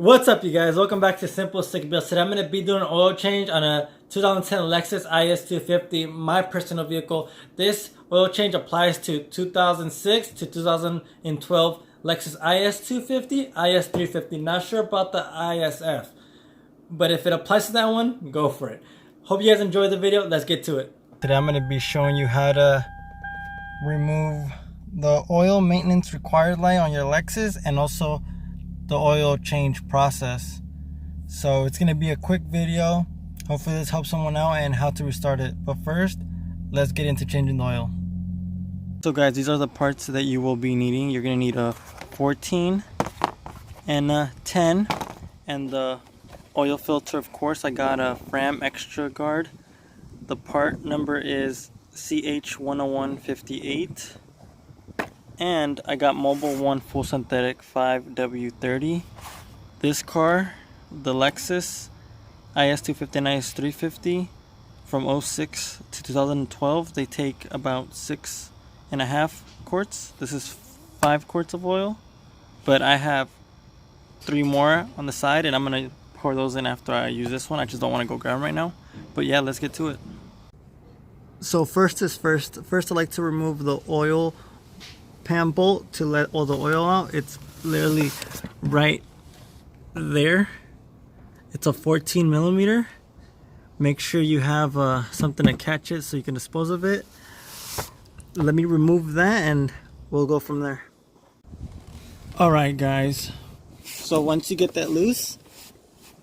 What's up, you guys? Welcome back to SimpleSickBuilds. Today I'm going to be doing an oil change on a 2010 Lexus is250, my personal vehicle. This oil change applies to 2006 to 2012 Lexus is250, is350. Not sure about the ISF, but if it applies to that one, go for it. Hope you guys enjoyed the video. Let's get to it. Today I'm going to be showing you how to remove the oil maintenance required light on your Lexus and also the oil change process. So it's going to be a quick video. Hopefully this helps someone out and how to restart it. But first, let's get into changing the oil. So guys, these are the parts that you will be needing. You're going to need a 14 and a 10 and the oil filter. Of course, I got a Fram Extra Guard. The part number is CH10158. And I got Mobile 1 Full Synthetic 5W30. This car, the Lexus is250 and is350 from 06 to 2012, they take about 6.5 quarts. This is 5 quarts of oil, but I have 3 more on the side and I'm gonna pour those in after I use this one. I just don't want to go grab them right now. But yeah, let's get to it. So first is first. First I like to remove the oil pan bolt to let all the oil out. It's literally right there. It's a 14 millimeter. Make sure you have something to catch it so you can dispose of it. Let me remove that and we'll go from there. Alright guys, so once you get that loose,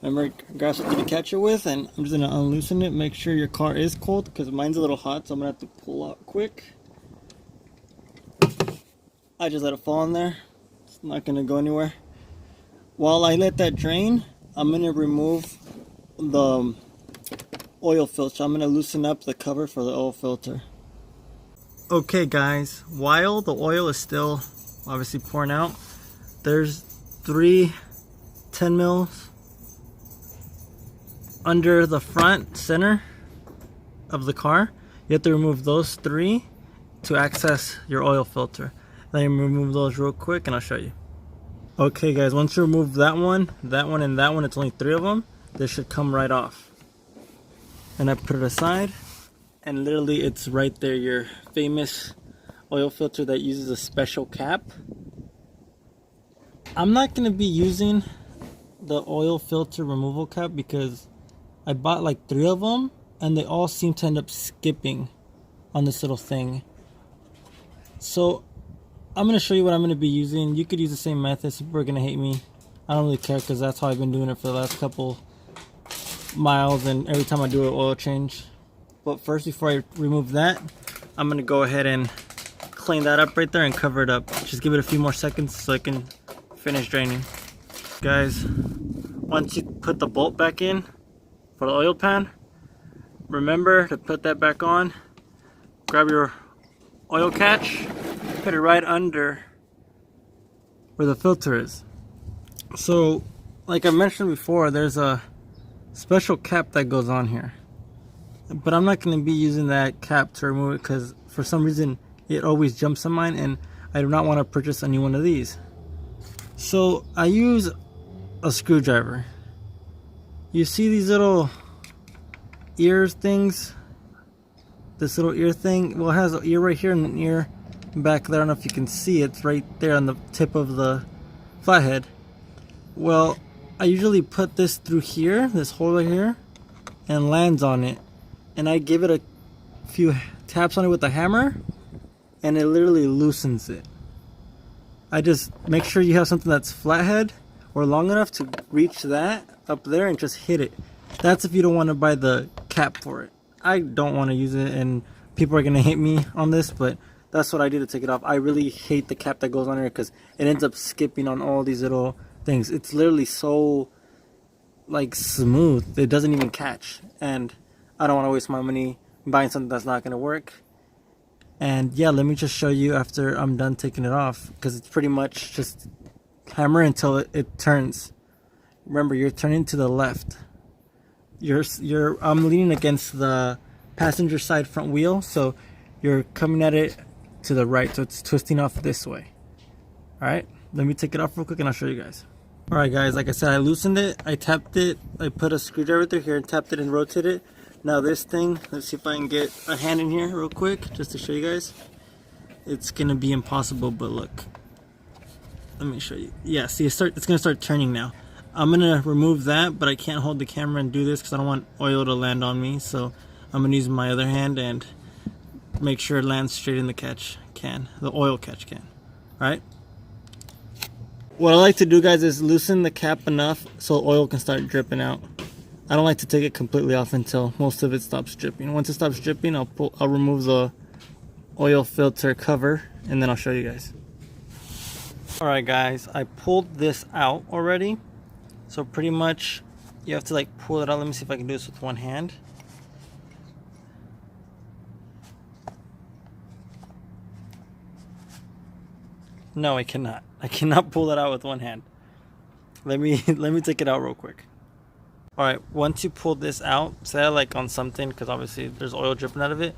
remember, grab something to catch it with, and I'm just going to unloosen it. Make sure your car is cold because mine's a little hot, so I'm going to have to pull out quick. I just let it fall in there. It's not going to go anywhere. While I let that drain, I'm going to remove the oil filter. I'm going to loosen up the cover for the oil filter. Okay guys, while the oil is still obviously pouring out, there's 3 10 mils under the front center of the car. You have to remove those 3 to access your oil filter. Let me remove those real quick and I'll show you. Okay guys, once you remove that one, and that one, it's only 3 of them. This should come right off. And I put it aside, and literally it's right there, your famous oil filter that uses a special cap. I'm not going to be using the oil filter removal cap because I bought like 3 of them and they all seem to end up skipping on this little thing. So I'm going to show you what I'm going to be using. You could use the same method. Some people are going to hate me. I don't really care because that's how I've been doing it for the last couple miles and every time I do an oil change. But first, before I remove that, I'm going to go ahead and clean that up right there and cover it up. Just give it a few more seconds so I can finish draining. Guys, once you put the bolt back in for the oil pan, remember to put that back on. Grab your oil catch, put it right under where the filter is. So like I mentioned before, there's a special cap that goes on here, but I'm not going to be using that cap to remove it because for some reason it always jumps on mine and I do not want to purchase any one of these. So I use a screwdriver. You see these little ears things, this little ear thing? Well, it has an ear right here and an ear back there. I don't know if you can see, it's right there on the tip of the flathead. Well, I usually put this through here, this hole right here, and lands on it, and I give it a few taps on it with a hammer and it literally loosens it. I just make sure you have something that's flathead or long enough to reach that up there and just hit it. That's if you don't want to buy the cap for it. I don't want to use it and people are going to hate me on this, but that's what I do to take it off. I really hate the cap that goes on here because it ends up skipping on all these little things. It's literally so like smooth, it doesn't even catch, and I don't want to waste my money buying something that's not going to work. And yeah, let me just show you after I'm done taking it off, because it's pretty much just hammer until it turns. Remember, you're turning to the left. I'm leaning against the passenger side front wheel, so you're coming at it to the right, so it's twisting off this way. Alright, let me take it off real quick and I'll show you guys. Alright guys, like I said, I loosened it, I tapped it, I put a screwdriver through here and tapped it and rotated it. Now this thing, let's see if I can get a hand in here real quick just to show you guys. It's gonna be impossible, but look. Let me show you. Yeah, see, it's gonna start turning now. I'm gonna remove that, but I can't hold the camera and do this because I don't want oil to land on me. So I'm gonna use my other hand and make sure it lands straight in the catch can, the oil catch can. Alright? What I like to do, guys, is loosen the cap enough so oil can start dripping out. I don't like to take it completely off until most of it stops dripping. Once it stops dripping, I'll remove the oil filter cover and then I'll show you guys. Alright guys, I pulled this out already. So pretty much you have to like pull it out. Let me see if I can do this with one hand. No, I cannot. I cannot pull that out with one hand. Let me take it out real quick. Alright, once you pull this out, set it like on something because obviously there's oil dripping out of it.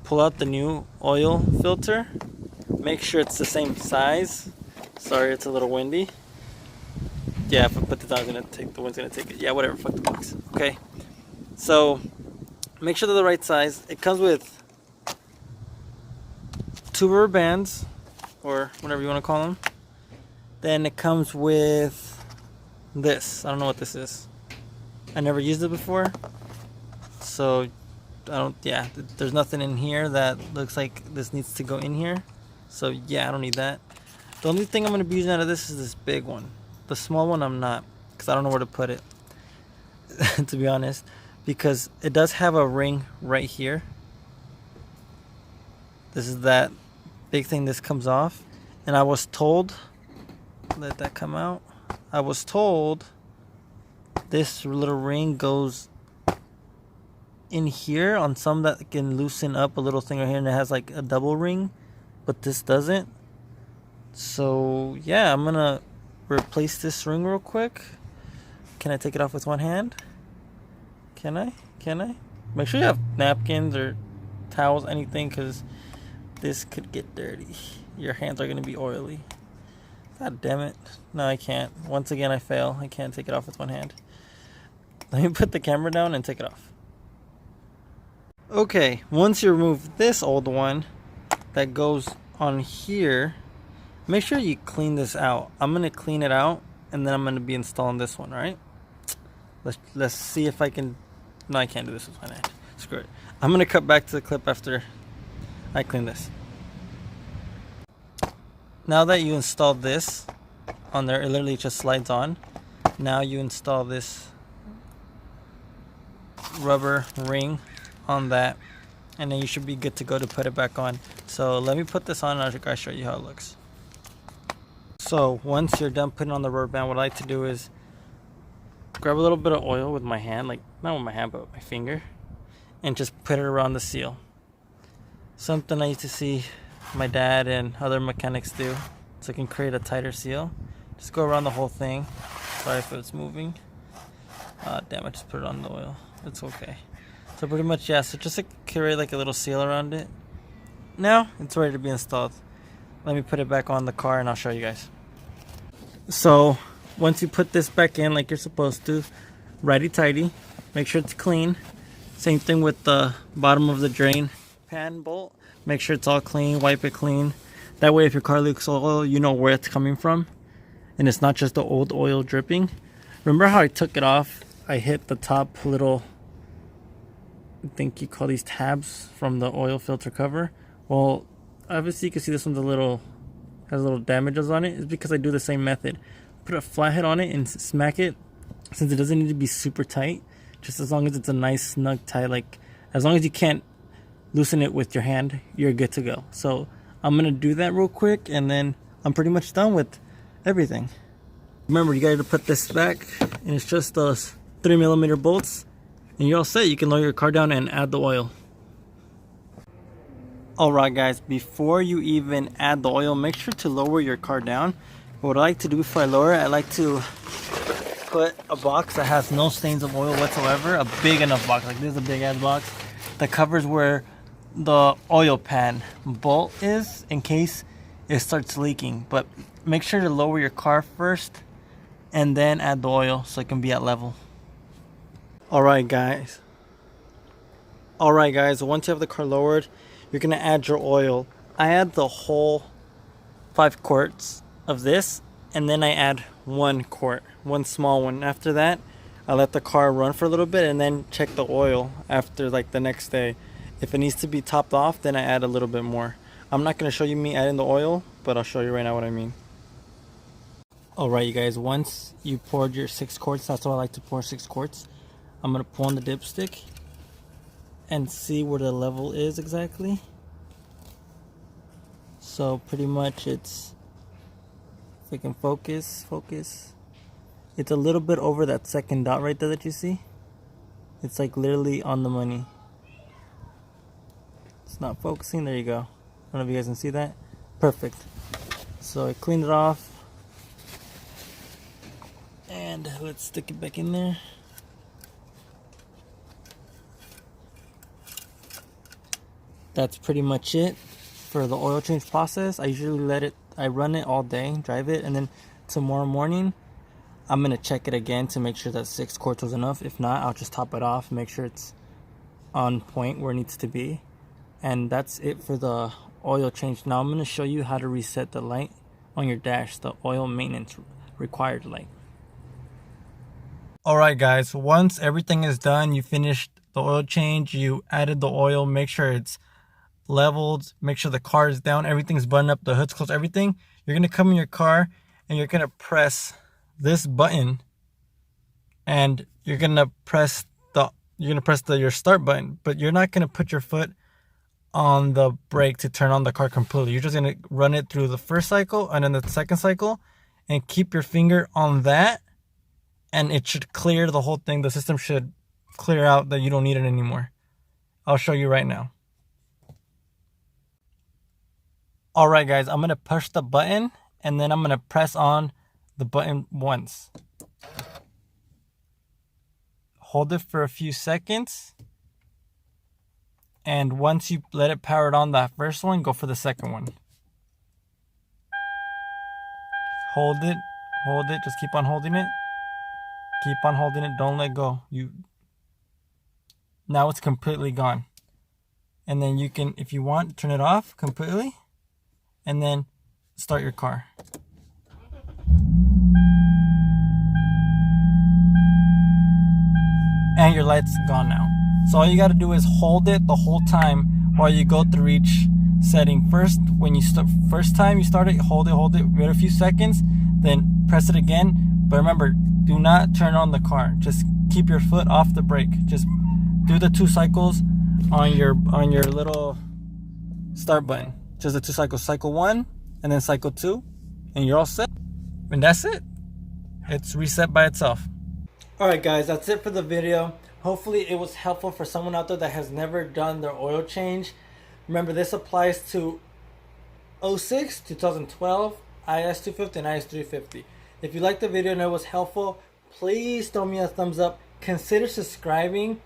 Pull out the new oil filter. Make sure it's the same size. Sorry, it's a little windy. Yeah, if I put this out, the wind's gonna take it. Yeah, whatever, fuck the box. Okay. So make sure they're the right size. It comes with 2 rubber bands, or whatever you want to call them. Then it comes with this. I don't know what this is. I never used it before, so yeah, there's nothing in here that looks like this needs to go in here. So yeah, I don't need that. The only thing I'm going to be using out of this is this big one. The small one I'm not, because I don't know where to put it, to be honest, because it does have a ring right here. This is that big thing. This comes off, and I was told, let that come out. I was told this little ring goes in here on some that can loosen up a little thing right here, and it has like a double ring, but this doesn't. So yeah, I'm gonna replace this ring real quick. Can I take it off with one hand? Can I? Make sure you have napkins or towels, anything, because this could get dirty. Your hands are gonna be oily. God damn it. No, I can't. Once again, I fail. I can't take it off with one hand. Let me put the camera down and take it off. Okay, once you remove this old one that goes on here, make sure you clean this out. I'm going to clean it out, and then I'm going to be installing this one, right? Let's see if I can... No, I can't do this with one hand. Screw it. I'm going to cut back to the clip after I clean this. Now that you installed this on there, it literally just slides on. Now you install this rubber ring on that, and then you should be good to go to put it back on. So let me put this on and I'll show you how it looks. So once you're done putting on the rubber band, what I like to do is grab a little bit of oil with my hand, like not with my hand but with my finger, and just put it around the seal. Something I used to see my dad and other mechanics do, so I can create a tighter seal. Just go around the whole thing. Sorry if it's moving. Damn, I just put it on the oil. It's okay. So pretty much, yeah, so just create like a little seal around it. Now it's ready to be installed. Let me put it back on the car and I'll show you guys. So once you put this back in like you're supposed to, righty-tighty, make sure it's clean. Same thing with the bottom of the drain pan bolt. Make sure it's all clean, wipe it clean. That way if your car leaks oil, you know where it's coming from. And it's not just the old oil dripping. Remember how I took it off? I hit the top little, I think you call these tabs from the oil filter cover. Well, obviously you can see this one's has little damages on it. It's because I do the same method. Put a flathead on it and smack it, since it doesn't need to be super tight. Just as long as it's a nice snug tie, like as long as you can't loosen it with your hand, you're good to go. So I'm gonna do that real quick, and then I'm pretty much done with everything. Remember, you gotta put this back, and it's just those 3mm bolts, and you're all set. You can lower your car down and add the oil. Alright guys, before you even add the oil, make sure to lower your car down. What I like to do before I lower it, I like to put a box that has no stains of oil whatsoever, a big enough box, like this is a big ass box, that covers where the oil pan bolt is in case it starts leaking. But make sure to lower your car first and then add the oil so it can be at level. Alright guys, once you have the car lowered, you're gonna add your oil. I add the whole 5 quarts of this, and then I add 1 quart, one small one. After that, I let the car run for a little bit and then check the oil after, like, the next day. If it needs to be topped off, then I add a little bit more. I'm not gonna show you me adding the oil, but I'll show you right now what I mean. Alright you guys, once you poured your 6 quarts, that's why I like to pour 6 quarts. I'm gonna pull on the dipstick and see where the level is exactly. So pretty much it's, if I can focus, it's a little bit over that second dot right there that you see. It's like literally on the money. It's not focusing, there you go. I don't know if you guys can see that. Perfect. So I cleaned it off. And let's stick it back in there. That's pretty much it for the oil change process. I usually I run it all day, drive it, and then tomorrow morning I'm gonna check it again to make sure that 6 quarts was enough. If not, I'll just top it off, make sure it's on point where it needs to be. And that's it for the oil change. Now I'm gonna show you how to reset the light on your dash, the oil maintenance required light. Alright guys, once everything is done, you finished the oil change, you added the oil, make sure it's leveled, make sure the car is down, everything's buttoned up, the hood's closed, everything. You're gonna come in your car and you're gonna press this button, and you're gonna press your start button, but you're not gonna put your foot on the brake to turn on the car completely. You're just gonna run it through the first cycle and then the second cycle, and keep your finger on that, and it should clear the whole thing. The system should clear out that you don't need it anymore. I'll show you right now. Alright guys, I'm gonna push the button and then I'm gonna press on the button once. Hold it for a few seconds, and once you let it power it on that first one, go for the second one. Hold it, just keep on holding it. Keep on holding it, don't let go. Now it's completely gone. And then you can, if you want, turn it off completely and then start your car. And your light's gone now. So all you got to do is hold it the whole time while you go through each setting. First, when you first time you start it, hold it, wait a few seconds, then press it again. But remember, do not turn on the car. Just keep your foot off the brake. Just do the 2 cycles on your little start button. Just the 2 cycles. Cycle 1 and then cycle 2, and you're all set. And that's it. It's reset by itself. Alright guys, that's it for the video. Hopefully it was helpful for someone out there that has never done their oil change. Remember, this applies to 06, 2012, is250, and is350. If you liked the video and it was helpful, please throw me a thumbs up. Consider subscribing.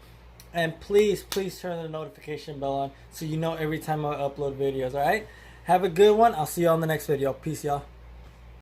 And please turn the notification bell on so you know every time I upload videos. Alright? Have a good one. I'll see you on the next video. Peace, y'all.